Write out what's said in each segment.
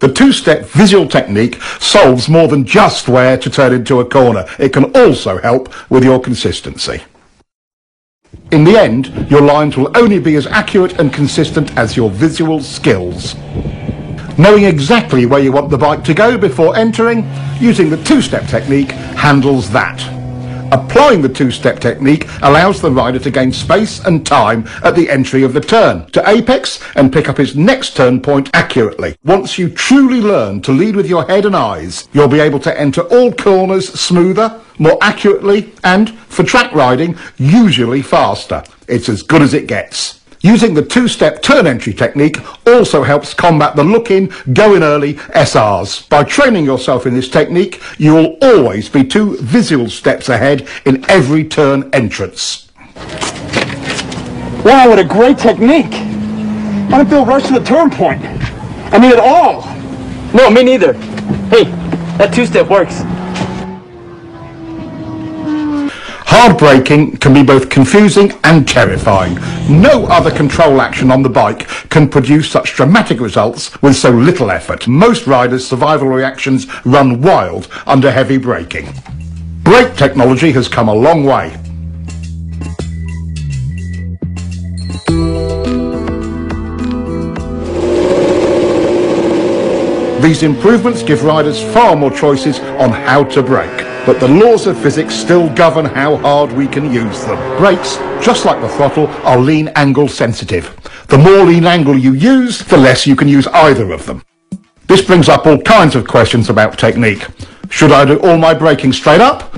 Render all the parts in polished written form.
The two-step visual technique solves more than just where to turn into a corner. It can also help with your consistency. In the end, your lines will only be as accurate and consistent as your visual skills. Knowing exactly where you want the bike to go before entering, using the two-step technique handles that. Applying the two-step technique allows the rider to gain space and time at the entry of the turn, to apex and pick up his next turn point accurately. Once you truly learn to lead with your head and eyes, you'll be able to enter all corners smoother, more accurately, and, for track riding, usually faster. It's as good as it gets. Using the two-step turn entry technique also helps combat the look-in, go-in early SRs. By training yourself in this technique, you will always be 2 visual steps ahead in every turn entrance. Wow, what a great technique! I don't feel rushed to the turn point. I mean, at all. No, me neither. Hey, that two-step works. Hard braking can be both confusing and terrifying. No other control action on the bike can produce such dramatic results with so little effort. Most riders' survival reactions run wild under heavy braking. Brake technology has come a long way. These improvements give riders far more choices on how to brake. But the laws of physics still govern how hard we can use them. Brakes, just like the throttle, are lean angle sensitive. The more lean angle you use, the less you can use either of them. This brings up all kinds of questions about technique. Should I do all my braking straight up?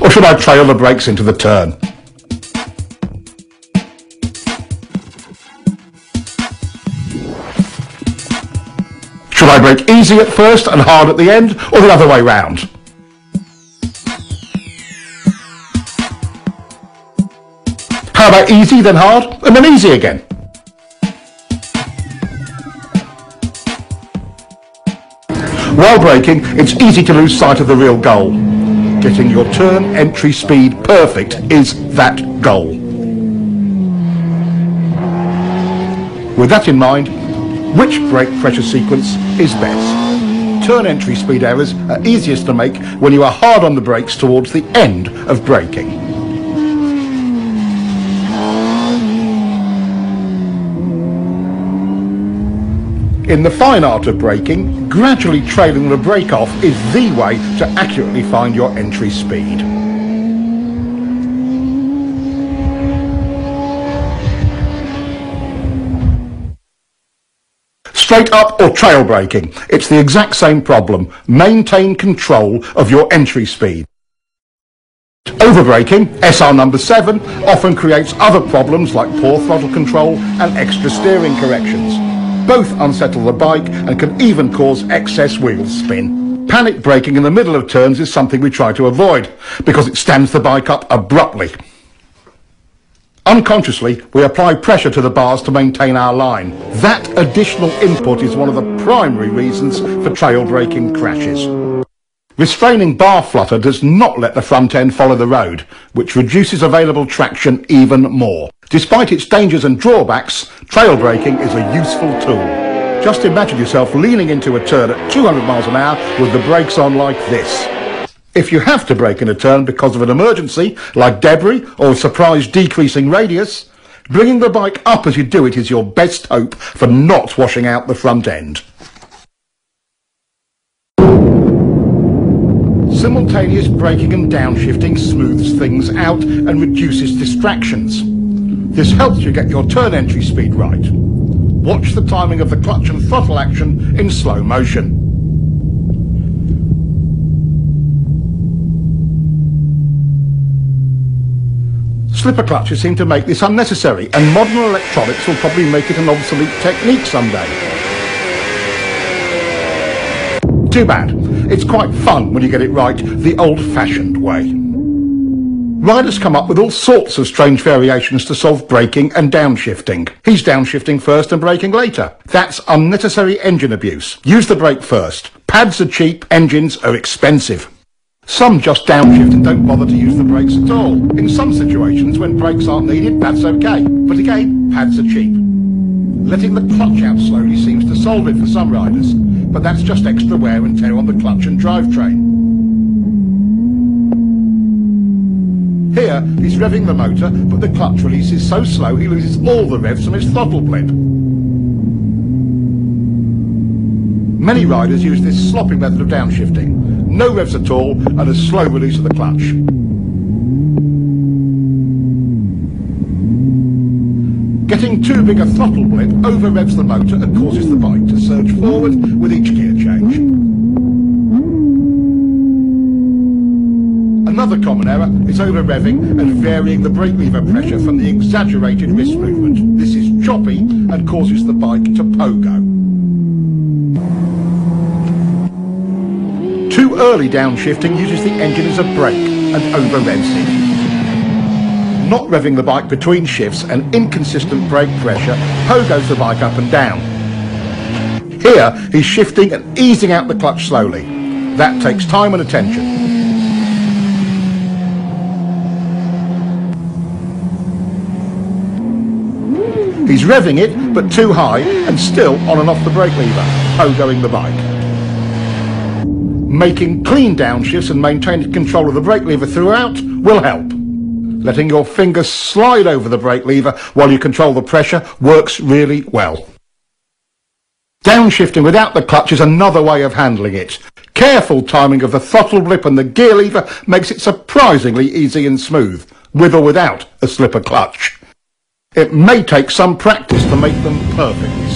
Or should I trail the brakes into the turn? Should I brake easy at first and hard at the end, or the other way round? How about easy, then hard, and then easy again? While braking, it's easy to lose sight of the real goal. Getting your turn entry speed perfect is that goal. With that in mind, which brake pressure sequence is best? Turn entry speed errors are easiest to make when you are hard on the brakes towards the end of braking. In the fine art of braking, gradually trailing the brake off is the way to accurately find your entry speed. Straight up or trail braking, it's the exact same problem. Maintain control of your entry speed. Overbraking, SR number 7, often creates other problems like poor throttle control and extra steering corrections. Both unsettle the bike and can even cause excess wheel spin. Panic braking in the middle of turns is something we try to avoid because it stands the bike up abruptly. Unconsciously, we apply pressure to the bars to maintain our line. That additional input is one of the primary reasons for trail braking crashes. Restraining bar flutter does not let the front end follow the road, which reduces available traction even more. Despite its dangers and drawbacks, trail braking is a useful tool. Just imagine yourself leaning into a turn at 200 miles an hour with the brakes on like this. If you have to brake in a turn because of an emergency, like debris or a surprise decreasing radius, bringing the bike up as you do it is your best hope for not washing out the front end. Simultaneous braking and downshifting smooths things out and reduces distractions. This helps you get your turn entry speed right. Watch the timing of the clutch and throttle action in slow motion. Slipper clutches seem to make this unnecessary, and modern electronics will probably make it an obsolete technique someday. Too bad. It's quite fun when you get it right the old-fashioned way. Riders come up with all sorts of strange variations to solve braking and downshifting. He's downshifting first and braking later. That's unnecessary engine abuse. Use the brake first. Pads are cheap, engines are expensive. Some just downshift and don't bother to use the brakes at all. In some situations, when brakes aren't needed, that's okay. But again, pads are cheap. Letting the clutch out slowly seems to solve it for some riders, but that's just extra wear and tear on the clutch and drivetrain. Here, he's revving the motor, but the clutch release is so slow he loses all the revs from his throttle blip. Many riders use this sloppy method of downshifting. No revs at all and a slow release of the clutch. Getting too big a throttle blip over-revs the motor and causes the bike to surge forward with each gear change. Another common error is over-revving and varying the brake lever pressure from the exaggerated wrist movement. This is choppy and causes the bike to pogo. Too early downshifting uses the engine as a brake and over-revs it. Not revving the bike between shifts and inconsistent brake pressure pogos the bike up and down. Here, he's shifting and easing out the clutch slowly. That takes time and attention. He's revving it, but too high, and still on and off the brake lever, pogoing the bike. Making clean downshifts and maintaining control of the brake lever throughout will help. Letting your fingers slide over the brake lever while you control the pressure works really well. Downshifting without the clutch is another way of handling it. Careful timing of the throttle blip and the gear lever makes it surprisingly easy and smooth, with or without a slipper clutch. It may take some practice to make them perfect.